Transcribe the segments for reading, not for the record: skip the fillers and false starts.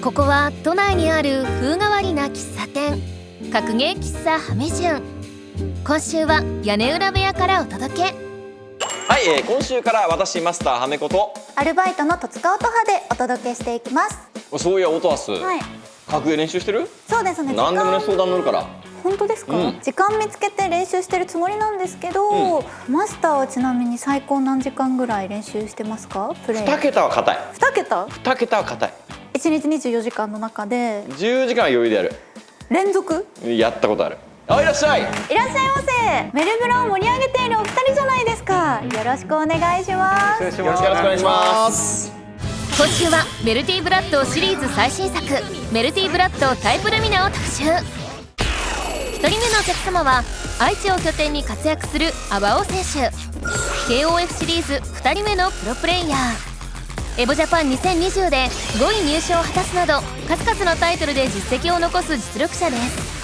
ここは都内にある風変わりな喫茶店、格ゲー喫茶ハメジュン。今週は屋根裏部屋からお届け。はい、今週から私マスターハメことアルバイトの戸塚音羽でお届けしていきます。そういや音羽ス、はい、格ゲー練習してる？そうですね。何でもね相談乗るから。本当ですか？時間見つけて練習してるつもりなんですけど、マスターはちなみに最高何時間ぐらい練習してますか？プレイ。2桁は硬い。2桁？2桁は硬い。1日24時間の中で10時間は余裕でやる。連続？やったことある。いらっしゃい。いらっしゃいませ。メルブラを盛り上げているお二人じゃないですか。よろしくお願いします。よろしくお願いします。今週はメルティブラッドシリーズ最新作メルティブラッドタイプルミナを特集。1人目のお客様は愛知を拠点に活躍するアバオ選手。 KOF シリーズ2人目のプロプレイヤー。エボジャパン2020で5位入賞を果たすなど数々のタイトルで実績を残す実力者です。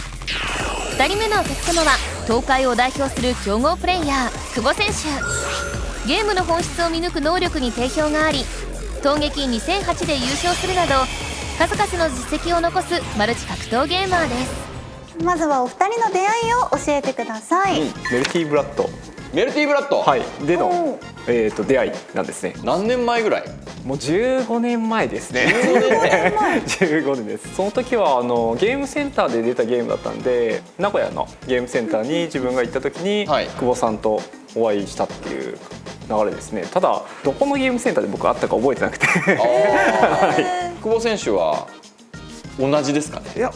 2人目のお客様は東海を代表する強豪プレイヤー久保選手。ゲームの本質を見抜く能力に定評があり、闘撃2008で優勝するなど数々の実績を残すマルチ格闘ゲーマーです。まずはお二人の出会いを教えてください。メルティブラッド、メルティブラッド、はい、での、出会いなんですね。何年前ぐらい？もう15年前ですね。15年です。その時はゲームセンターで出たゲームだったんで、名古屋のゲームセンターに自分が行った時に、はい、久保さんとお会いしたっていう流れですね。ただどこのゲームセンターで僕会ったか覚えてなくて久保選手は同じですかね？いや、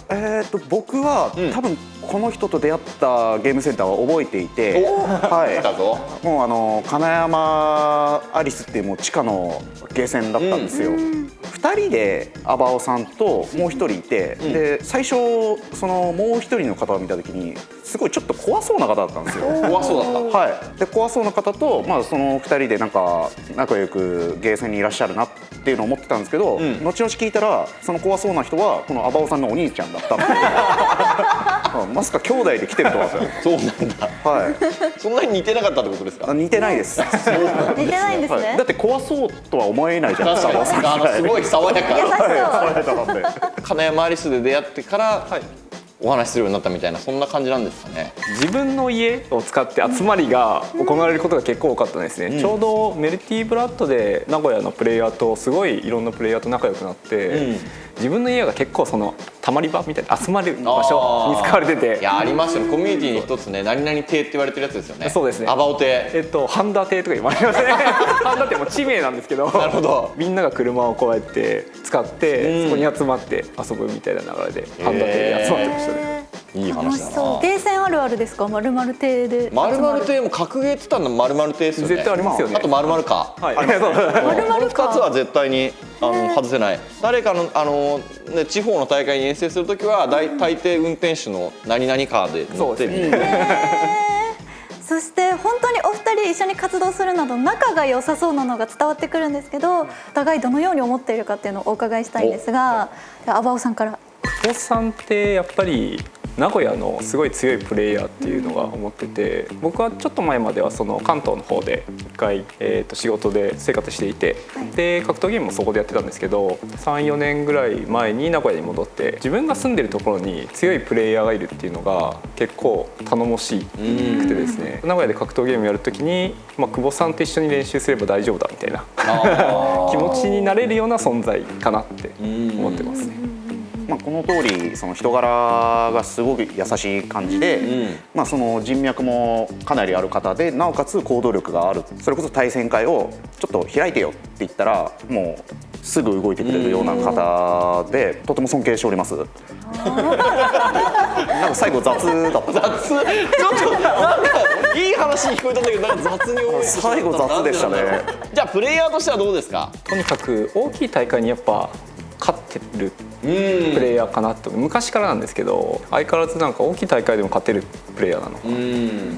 僕は、多分この人と出会ったゲームセンターは覚えていて、はい、もう金山アリスっていうもう地下のゲーセンだったんですよ。2人でアバオさんともう1人いて、で最初そのもう1人の方を見た時にすごいちょっと怖そうな方だったんですよ。怖そうだった。はい。で怖そうな方と、まあ、その2人でなんか仲良くゲーセンにいらっしゃるなっていうのを思ってたんですけど、後々聞いたらその怖そうな人はこのアバオさんのお兄ちゃんだったっていうまさか兄弟で来てるとは。そうなんだ。はい。そんなに似てなかったってことですか？似てないです。似てないんですね。だって怖そうとは思えないじゃないですか。確かにすごい爽やか。優しそう。金山アリスで出会ってから、お話しするようになったみたいな、そんな感じなんですかね。自分の家を使って集まりが行われることが結構多かったんですね。ちょうどメルティブラッドで名古屋のプレイヤーとすごいいろんなプレイヤーと仲良くなって、自分の家が結構そのたまり場みたいな集まる場所に使われてて、いやありますよね。コミュニティに一つね、何々亭って言われてるやつですよね。そうですね。アバオ亭、ハンダ亭とか言われますね。ハンダ亭も地名なんですけど、なるほど。みんなが車をこうやって使ってそこに集まって遊ぶみたいな流れでハンダ亭で集まってましたね。いい話だな。ゲーセンあるあるですか？丸々亭で。丸々亭も格ゲーって言ったの丸々亭ですよね。絶対ありますよね。あと丸々か。はい。丸々2つは絶対に外せない。誰かの地方の大会に遠征するときは大抵運転手の何々カーで乗ってみたいな。そして本当にお二人一緒に活動するなど仲が良さそうなのが伝わってくるんですけど、お互いどのように思っているかっていうのをお伺いしたいんですが、アバオさんから。久保さんってやっぱり名古屋のすごい強いプレイヤーっていうのが思ってて、僕はちょっと前まではその関東の方で一回、仕事で生活していて、で格闘ゲームもそこでやってたんですけど、3、4年ぐらい前に名古屋に戻って自分が住んでるところに強いプレイヤーがいるっていうのが結構頼もしくてですね、名古屋で格闘ゲームやるときに、久保さんと一緒に練習すれば大丈夫だみたいな気持ちになれるような存在かなって思ってますね。この通りその人柄がすごく優しい感じで、その人脈もかなりある方で、なおかつ行動力がある。それこそ対戦会をちょっと開いてよって言ったらもうすぐ動いてくれるような方で、とても尊敬しております。なんか最後雑だった。ちょっとなんかいい話に聞こえたんだけど、なんか雑に思う。最後雑でしたね。じゃあプレイヤーとしてはどうですか？とにかく大きい大会にやっぱ勝ってるプレイヤーかなと、昔からなんですけど、相変わらずなんか大きい大会でも勝てるプレイヤーなのかな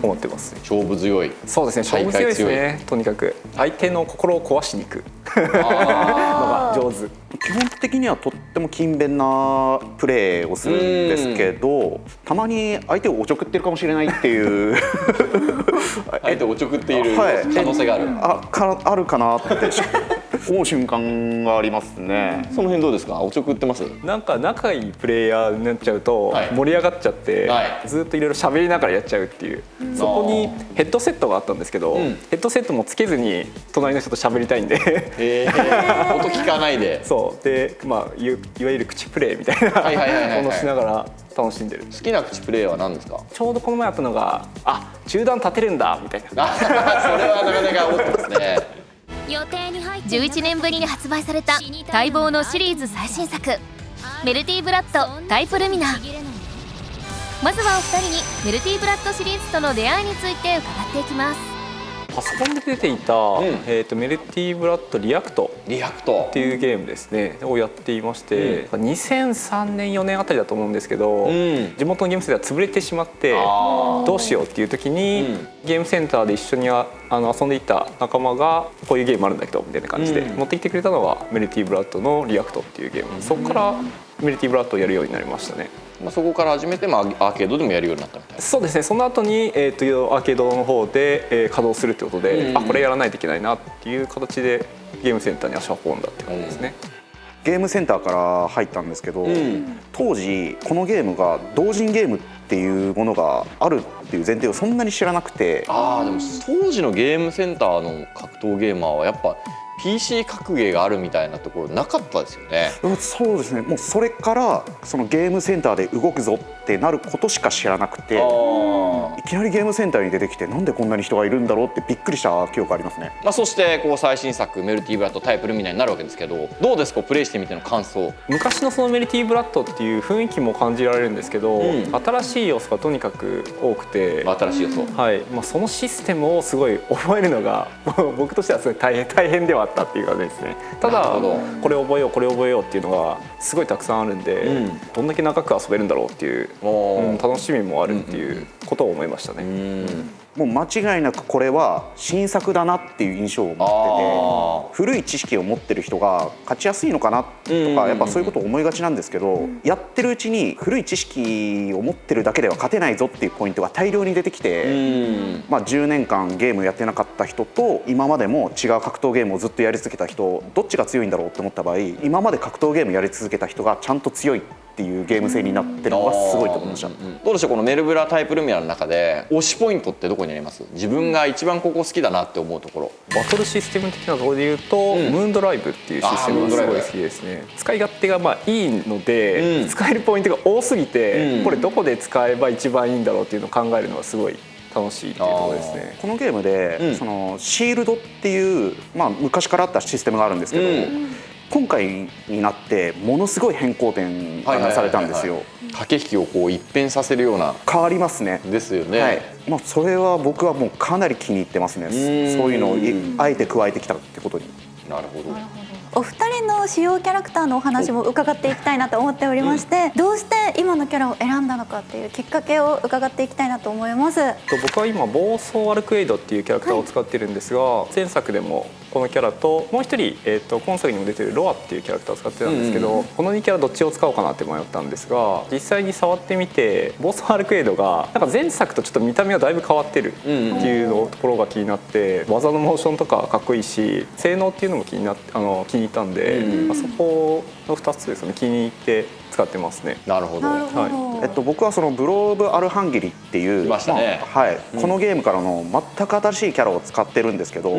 と思ってます。勝負強い。そうですね、勝負強いですね。とにかく相手の心を壊しに行くのが上手。基本的にはとっても勤勉なプレーをするんですけど、たまに相手をおちょくってるかもしれないっていう相手をおちょくっている可能性がある。あるかなって思う瞬間がありますね。その辺どうですか？おちょくってます？なんか仲いいプレイヤーになっちゃうとはい盛り上がっちゃって、はいずっといろいろ喋りながらやっちゃうっていう、そこにヘッドセットがあったんですけど、んヘッドセットもつけずに隣の人と喋りたいんで音聞かないで。そうで、まあ、いわゆる口プレイみたいなはいはいはいはいはいものをしながら楽しんでる。好きな口プレイは何ですか？ちょうどこの前あったのが中段立てるんだみたいな。あそれはなかなか思ってますね。11年ぶりに発売された待望のシリーズ最新作メルティブラッドタイプルミナ。まずはお二人にメルティブラッドシリーズとの出会いについて伺っていきます。パソコンで出ていた、メルティブラッドリアクトリアクトっていうゲームですねをやっていまして、2003年4年あたりだと思うんですけど、地元のゲームセンターが潰れてしまってどうしようっていう時に、ゲームセンターで一緒に遊んでいた仲間がこういうゲームあるんだけどみたいな感じで持ってきてくれたのがメルティブラッドのリアクトっていうゲーム、そこからメルティブラッドをやるようになりましたね。そこから始めて、アーケードでもやるようになったみたいな。そうですね。その後に、アーケードの方で、稼働するってことで、これやらないといけないなっていう形でゲームセンターに足を運んだって感じですね。ゲームセンターから入ったんですけど、当時このゲームが同人ゲームっていうものがあるっていう前提をそんなに知らなくて、でも当時のゲームセンターの格闘ゲーマーはやっぱ PC 格ゲーがあるみたいなところなかったですよね。そうですね。もうそれからそのゲームセンターで動くぞってなることしか知らなくて、いきなりゲームセンターに出てきてなんでこんなに人がいるんだろうってびっくりした記憶ありますね。そしてこう最新作メルティブラッドタイプルミナになるわけですけど、どうですか？プレイしてみての感想。昔のそのメルティブラッドっていう雰囲気も感じられるんですけど、新しい要素がとにかく多くて、新しい要素、はいそのシステムをすごい覚えるのが僕としてはすごい大変ではあったっていう感じですね。ただこれ覚えようこれ覚えようっていうのがすごいたくさんあるんで、どんだけ長く遊べるんだろうっていう、楽しみもあるっていうことを思いましたね。もう間違いなくこれは新作だなっていう印象を持ってて、古い知識を持ってる人が勝ちやすいのかなとか、やっぱそういうことを思いがちなんですけど、やってるうちに古い知識を持ってるだけでは勝てないぞっていうポイントが大量に出てきて、10年間ゲームやってなかった人と今までも違う格闘ゲームをずっとやり続けた人、どっちが強いんだろうって思った場合、今まで格闘ゲームやり続けた人がちゃんと強いっていうゲーム性になってるのがすごいと思いました。どうでしょう、このメルブラタイプルミナの中で推しポイントってどこにあります？自分が一番ここ好きだなって思うところ。バトルシステム的なところで言うと、ムーンドライブっていうシステムがすごい好きですね。使い勝手がいいので、使えるポイントが多すぎて、これどこで使えば一番いいんだろうっていうのを考えるのがすごい楽しいっていうところですね。このゲームで、そのシールドっていう、昔からあったシステムがあるんですけど、今回になってものすごい変更点がされたんですよ。駆け引きをこう一変させるような。変わりますね。ですよね。はい。それは僕はもうかなり気に入ってますね。そういうのをあえて加えてきたってことに。なるほど。お二人の主要キャラクターのお話も伺っていきたいなと思っておりまして、どうして今のキャラを選んだのかっていうきっかけを伺っていきたいなと思います。僕は今暴走アルクエイドっていうキャラクターを使ってるんですが、前作でもこのキャラともう一人、今作にも出てるロアっていうキャラクターを使ってたんですけど、この2キャラどっちを使おうかなって迷ったんですが、実際に触ってみて暴走アルクエイドがなんか前作とちょっと見た目がだいぶ変わってるっていうところが気になって、技のモーションとかかっこいいし、性能っていうのも気に入ったんで、そこの2つですね、気に入って使ってますね。なるほど。僕はそのブローブ・アルハンギリっていう、このゲームからの全く新しいキャラを使ってるんですけど、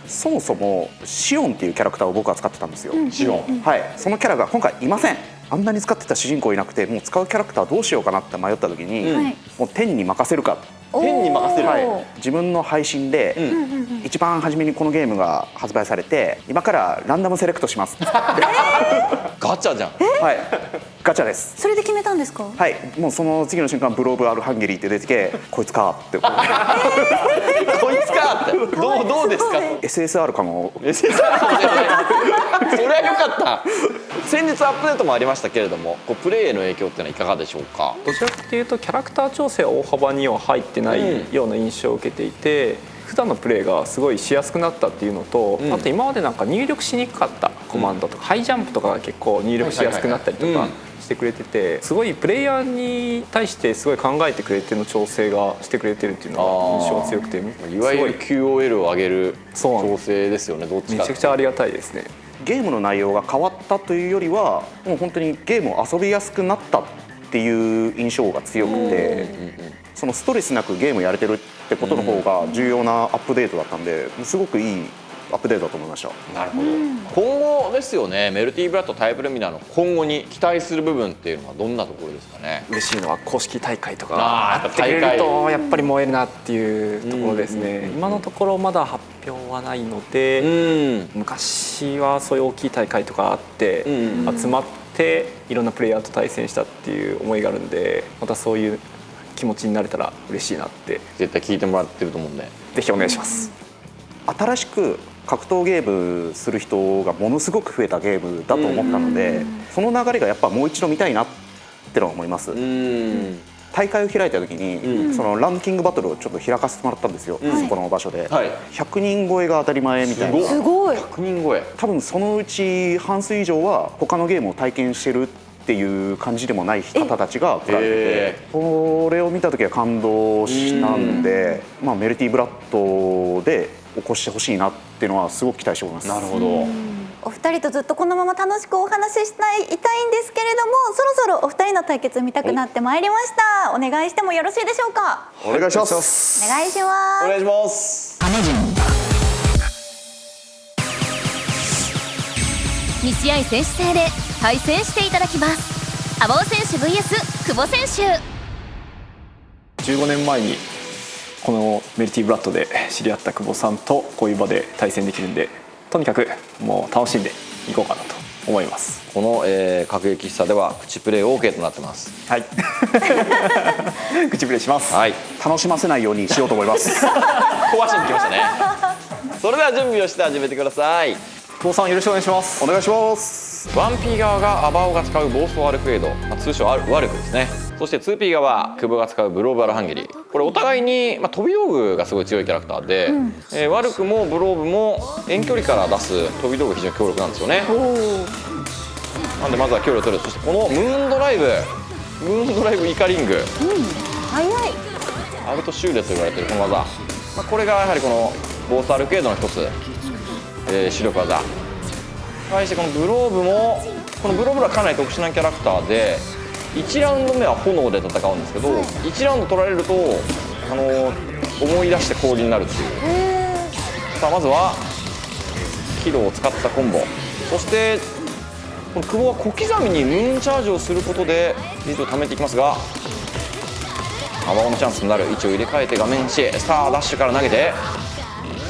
そもそもシオンっていうキャラクターを僕は使ってたんですよ。シオン。はい。そのキャラが今回いません。あんなに使ってた主人公いなくて、もう使うキャラクターどうしようかなって迷った時に、もう天に任せるか。天に任せる。自分の配信で一番初めにこのゲームが発売されて、今からランダムセレクトします。ガチャじゃん。はい。ガチャです。それで決めたんですか？はい。もうその次の瞬間ブローブ・アルハンゲリーって出てきて、こいつかって。こいつかって。どうですか？ SSR かも。SSR それは良かった。先日アップデートもありましたけれども、プレイへの影響ってのはいかがでしょうか？どちらかというとキャラクター調整は大幅には入ってないような印象を受けていて、普段のプレイがすごいしやすくなったっていうのと、あと今までなんか入力しにくかったコマンドとかハイジャンプとかが結構入力しやすくなったりとかしてくれてて、すごいプレイヤーに対してすごい考えてくれての調整がしてくれてるっていうのが印象が強くて、いわゆる QOL を上げる調整ですよね。どっちかめちゃくちゃありがたいですね。ゲームの内容が変わったというよりはもう本当にゲームを遊びやすくなったっていう印象が強くて、そのストレスなくゲームやれてるってことの方が重要なアップデートだったんで、すごくいいアップデートだと思いました。なるほど。今後ですよね、メルティブラッドタイプルミナーの今後に期待する部分っていうのはどんなところですかね。嬉しいのは公式大会とかやっぱやってくれるとやっぱり燃えるなっていうところですね。今のところまだ発表はないので、昔はそういう大きい大会とかあって集まっていろんなプレイヤーと対戦したっていう思いがあるんで、またそういう気持ちになれたら嬉しいなって。絶対聞いてもらってると思うんで、ぜひお願いします。新しく格闘ゲームする人がものすごく増えたゲームだと思ったので、その流れがやっぱもう一度見たいなってのは思います。大会を開いた時に、そのランキングバトルをちょっと開かせてもらったんですよ、そこの場所で、100人超えが当たり前みたいな。すごい。100人超え。多分そのうち半数以上は他のゲームを体験してるっていう感じでもない方たちが来られてて、これを見た時は感動したんで、メルティブラッドで起こしてほしいなっていうのはすごく期待しております。なるほど。お二人とずっとこのまま楽しくお話ししたいんですけれども、そろそろお二人の対決見たくなってまいりました。お願いしてもよろしいでしょうか。お願いします。お願いします。お願いします。2試合選手制で対戦していただきます。アバオ選手 VS 久保選手。15年前にこのメルティブラッドで知り合った久保さんとこういう場で対戦できるんで、とにかくもう楽しんでいこうかなと思います。この、各駅喫茶では口プレイ OK となってます。はい。口プレイします。はい。楽しませないようにしようと思います。壊しに来ましたね。それでは準備をして始めてください。久保さんよろしくお願いします。お願いします。 1P 側がアバオが使う暴走アルクエイド、通称ワルクですね。そして 2P 側久保が使うブローブアルハンゲリー。これお互いに、飛び道具がすごい強いキャラクターで、ワルクもブローブも遠距離から出す飛び道具非常に強力なんですよね。なんでまずは距離を取る。そしてこのムーンドライブイカリング、早い。アルトシューレと言われているこの技、これがやはりこの暴走アルクエイドの一つ、主力技。対してこのブローブも、このブローブはかなり特殊なキャラクターで、1ラウンド目は炎で戦うんですけど、1ラウンド取られると思い出して氷になるっていう。さあまずはキロを使ったコンボ、そしてこの久保は小刻みにムーンチャージをすることでリードを貯めていきますが、アバオのチャンスになる。位置を入れ替えて画面端へ、さあダッシュから投げて、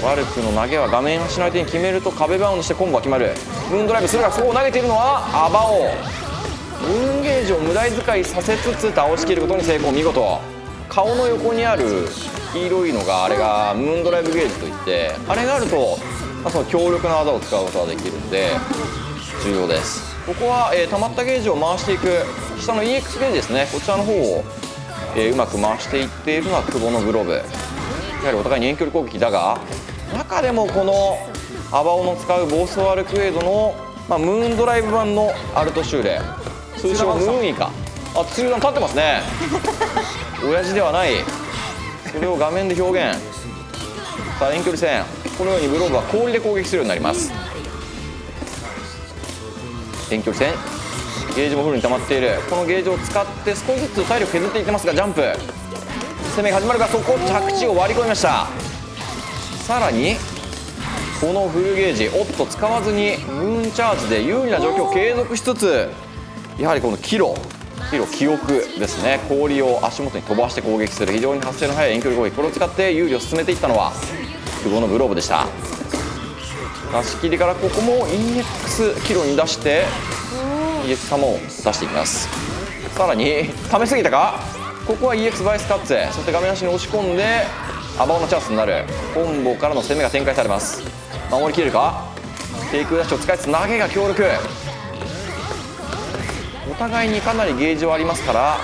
ワルクの投げは画面端の相手に決めると壁バウンドしてコンボが決まる。ムーンドライブするが、そこを投げているのはアバオ。ムーンゲージを無駄遣いさせつつ倒しきることに成功。見事。顔の横にある黄色いのが、あれがムーンドライブゲージといって、あれがあると、その強力な技を使うことができるんで重要です。ここは、溜まったゲージを回していく下の EX ゲージですね、こちらの方を、うまく回していっているのは久保のグローブ。やはりお互いに遠距離攻撃だが、中でもこのアバオの使う暴走アルクエイドの、ムーンドライブ版のアルトシューレ、通称ムーンイカ。ツーラン立ってますね。親父ではない。それを画面で表現。さあ遠距離戦、このようにブローブは氷で攻撃するようになります。遠距離戦、ゲージもフルに溜まっている。このゲージを使って少しずつ体力削っていってますが、ジャンプ攻めが始まるが、そこ着地を割り込みました。さらにこのフルゲージ、使わずにムーンチャージで有利な状況を継続しつつ、やはりこの記憶ですね、氷を足元に飛ばして攻撃する非常に発生の速い遠距離攻撃、これを使って有利を進めていったのは久保のブローブでした。出し切りからここも EX キロに出して EX サモンを出していきます。さらに溜めすぎたか、ここは EX バイスカッツェ、そして画面足に押し込んでアバオのチャンスになる。コンボからの攻めが展開されます。守りきれるか。テイクダッシュを使いつつ投げが強力。お互いにかなりゲージはありますから、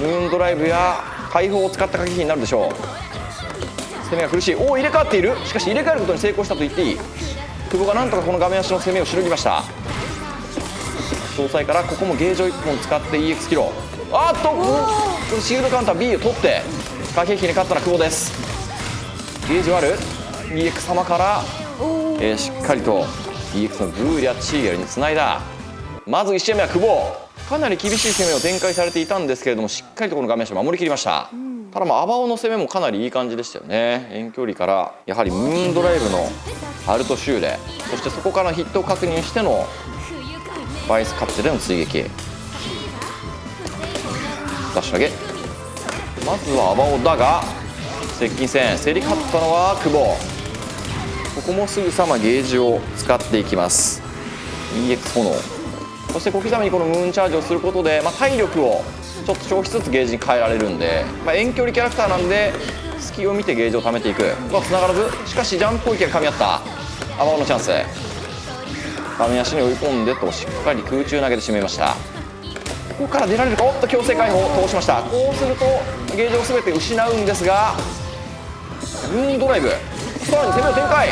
ムーンドライブや大砲を使った駆け引きになるでしょう。攻めが苦しい。入れ替わっている。しかし入れ替えることに成功したと言っていい。久保がなんとかこの画面足の攻めをしのぎました。総裁からここもゲージを1本使って EX キロ、あっとこれシールドカウンター B を取って駆け引きに勝ったのは久保です。ゲージはある EX 様から、しっかりと EX のブーリャチーゲルにつないだ。まず1試合目は久保、かなり厳しい攻めを展開されていたんですけれども、しっかりとこの画面足を守りきりました。ただアバオの攻めもかなりいい感じでしたよね。遠距離からやはりムーンドライブのアルトシューレ、そしてそこからヒットを確認してのバイスカプチェでの追撃、ダッシュ上げ、まずはアバオだが接近戦競り勝ったのは久保。ここもすぐさまゲージを使っていきます。 EX 炎、そして小刻みにこのムーンチャージをすることで、体力をちょっと消費しつつゲージに変えられるんで、遠距離キャラクターなんで隙を見てゲージを貯めていく。繋がらず、しかしジャンプ攻撃が噛み合ったアバオのチャンス。画面足に追い込んでとしっかり空中投げてしまいました。ここから出られるか。おっと強制解放を通しました。こうするとゲージを全て失うんですが、ムーンドライブ、さらに攻めを展開、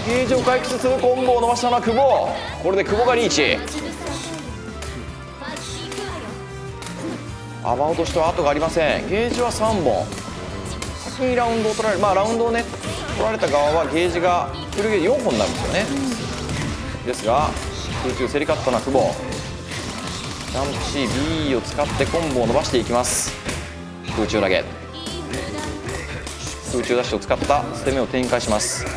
ゲージを回復するコンボを伸ばしたのは久保。これで久保がリーチ。アバオとしては後がありません。ゲージは3本、先にラウンドを取られる、ラウンドをね取られた側はゲージがフルゲージ4本になるんですよね。ですが空中競り勝ったのは久保。ジャンプ C、B を使ってコンボを伸ばしていきます。空中投げ、空中ダッシュを使った攻めを展開します。こ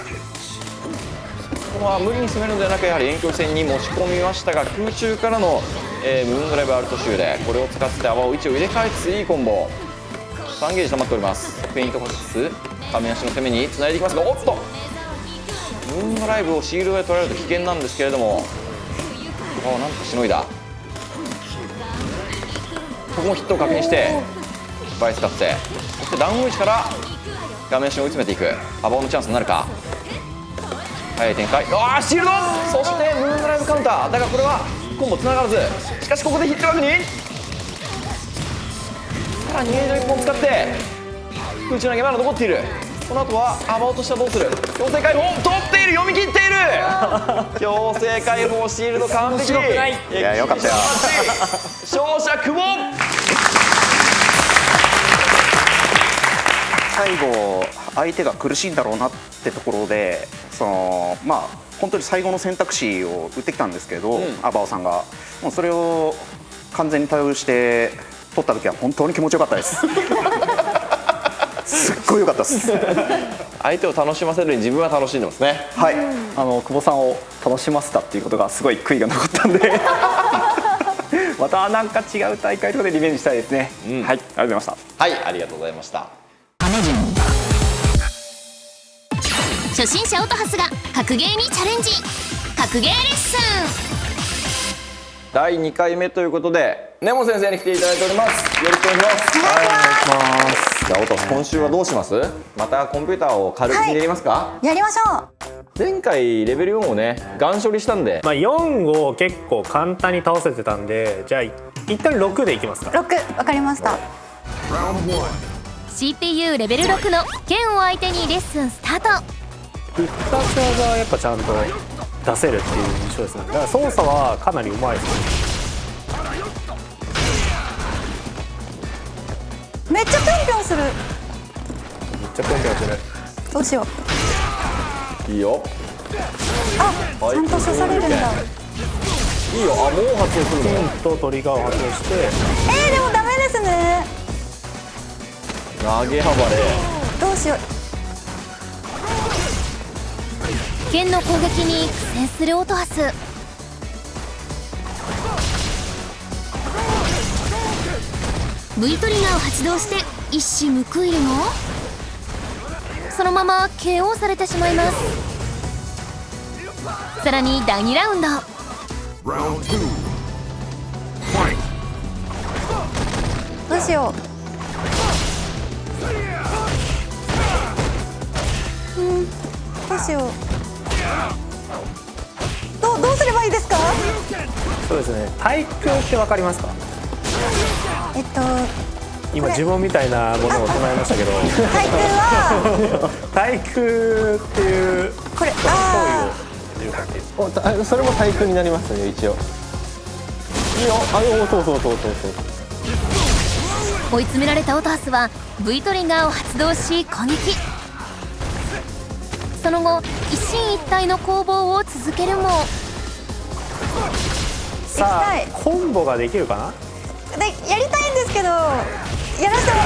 こは無理に攻めるのではなく、やはり遠距離戦に持ち込みましたが、空中からの、ムーンドライブアルトシューレ、これを使ってアバオ位置を入れ替えつついいコンボ。3ゲージ溜まっております。フェイントかけつつ亀足の攻めにつないでいきますが、おっとムーンドライブをシールドで取られると危険なんですけれども、なんとかしのいだ。ここもヒットを確認してバイス勝って、そしてダウンウィッチから画面足に追い詰めていく。アバオのチャンスになるか。早い展開、シールド、そしてムーンドライブカウンターだが、これはコンボつながらず、しかしここでヒット確認、さらにゲージを1本使って空中投げまだ残っている。この後はアバオとしてはどうする。強制解放取っている、読み切っている強制解放シールド完璧。いやよかったよ勝者久保。最後相手が苦しいんだろうなってところで、本当に最後の選択肢を打ってきたんですけど、アバオさんがもうそれを完全に対応して取った時は本当に気持ちよかったですすっごい良かったです相手を楽しませるように自分は楽しんでますね。はい、久保さんを楽しませたっていうことがすごい悔いが残ったんでまたなんか違う大会とかでリベンジしたいですね。はい、ありがとうございました。はい、ありがとうございました。初心者オトハスが格ゲーにチャレンジ、格ゲーレッスン。第2回目ということでネモ先生に来ていただいております。よろしくお願いします。お願いします。じゃあオトハス、今週はどうします？またコンピューターを軽くにやりますか？やりましょう。前回レベル4をねガン処理したんで、4を結構簡単に倒せてたんで、じゃあ一旦6でいきますか。6、わかりました。CPU レベル6の剣を相手にレッスンスタート。必殺技はやっぱちゃんと出せるっていう印象ですね。だから操作はかなりうまいですね。めっちゃぴょんぴょんする。めっちゃぴょんぴょんする。どうしよう。いいよ。ちゃんと刺されるんだ。いいよ。もう発動するの？とトリガーを発動して。でもダメですね。投げ幅で。どうしよう。剣の攻撃に苦戦するオトハス。V トリガーを発動して一矢報いるも、そのまま KO されてしまいます。さらに第2ラウンド。どうしよう。どうしよう。どうすればいいですか？そうですね。対空ってわかりますか？今呪文みたいなものを唱えましたけど、対空は対空っていうこれ、行為をいう感じ。それも対空になりますね一応。いいよ。そう。追い詰められたオトハスは V トリガーを発動し攻撃。その後一進一退の攻防を続けるもさあ行きたいコンボができるかな。でやりたいんですけどやらせてもら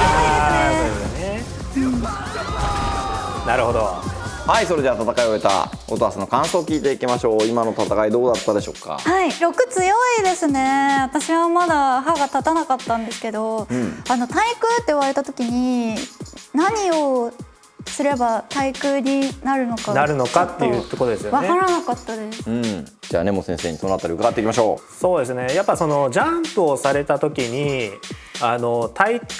えないですね。そうだね。なるほど。はい、それでは戦いを終えたオトハスの感想を聞いていきましょう。今の戦いどうだったでしょうか。はい、6強いですね。私はまだ歯が立たなかったんですけど、対空って言われた時に何をすれば対空になるのかっていうところですよね。分からなかったです。じゃあ根本先生にそのあたり伺っていきましょう。そうですね。やっぱそのジャンプをされた時に対空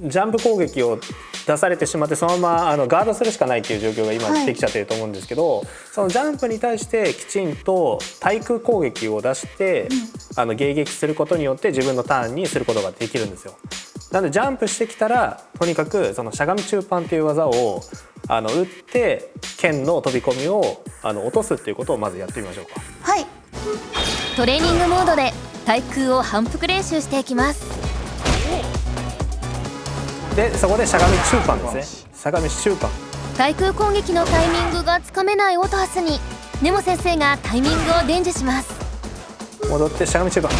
ジャンプ攻撃を出されてしまってそのままガードするしかないっていう状況が今できちゃってると思うんですけど、そのジャンプに対してきちんと対空攻撃を出して、迎撃することによって自分のターンにすることができるんですよ。なのでジャンプしてきたらとにかくそのしゃがみ中パンという技を打って剣の飛び込みを落とすっていうことをまずやってみましょうか。はい。トレーニングモードで対空を反復練習していきます。でそこでしゃがみ中パンですね。しゃがみ中パン。対空攻撃のタイミングがつかめないオトハスに根本先生がタイミングを伝授します。戻ってしゃがみ中パン。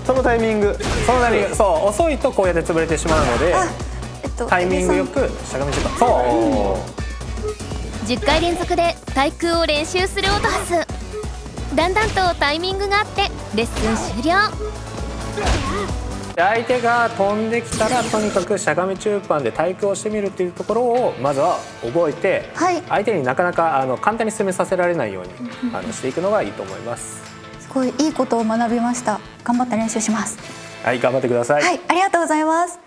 そのタイミング。そう遅いとこうやって潰れてしまうので、タイミングよくしゃがみ中パン。10回連続で対空を練習するオトハス。だんだんとタイミングがあってレッスン終了。相手が飛んできたらとにかくしゃがみ中パンで対空をしてみるっていうところをまずは覚えて、相手になかなか簡単に攻めさせられないようにしていくのがいいと思います。すごいいいことを学びました。頑張って練習します。はい、頑張ってください。はい、ありがとうございます。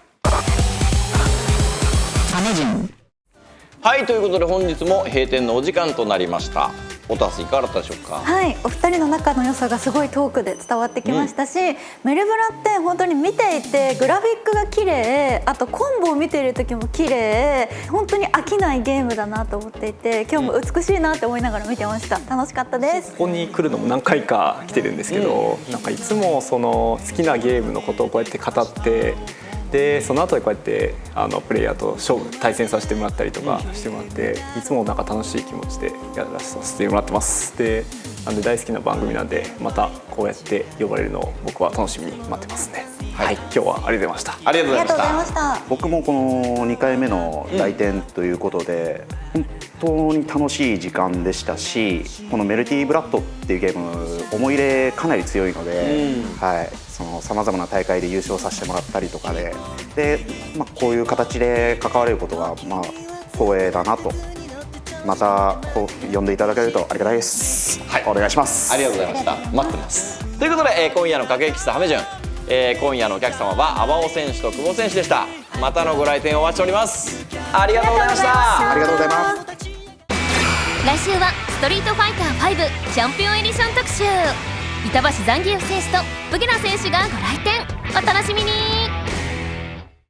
はい、ということで本日も閉店のお時間となりました。オトハスいかがだったでしょうか。はい、お二人の仲の良さがすごいトークで伝わってきましたし、メルブラって本当に見ていてグラフィックが綺麗、あとコンボを見ている時も綺麗、本当に飽きないゲームだなと思っていて、今日も美しいなって思いながら見てました。楽しかったです。ここに来るのも何回か来てるんですけど、なんかいつもその好きなゲームのことをこうやって語って、でその後でこうやってプレイヤーと対戦させてもらったりとかしてもらって、いつもなんか楽しい気持ちでやらさせてもらってます。でなんで大好きな番組なんで、またこうやって呼ばれるのを僕は楽しみに待ってますね。はい、今日はありがとうございました。ありがとうございました。僕もこの2回目の来店ということで、本当に楽しい時間でしたし、このメルティーブラッドっていうゲーム思い入れかなり強いので、さまざまな大会で優勝させてもらったりとかで、こういう形で関われることが光栄だなと。また呼んでいただけるとありがたいです。お願いします。ありがとうございました。待ってます。ということで、今夜の駆け引きさハメ順、今夜のお客様は阿波尾選手と久保選手でした。またのご来店をお待ちしております。ありがとうございました。ありがとうございます。来週はストリートファイター5チャンピオンエディション特集。板橋ザンギエフ選手とブゲナ選手がご来店。お楽しみに。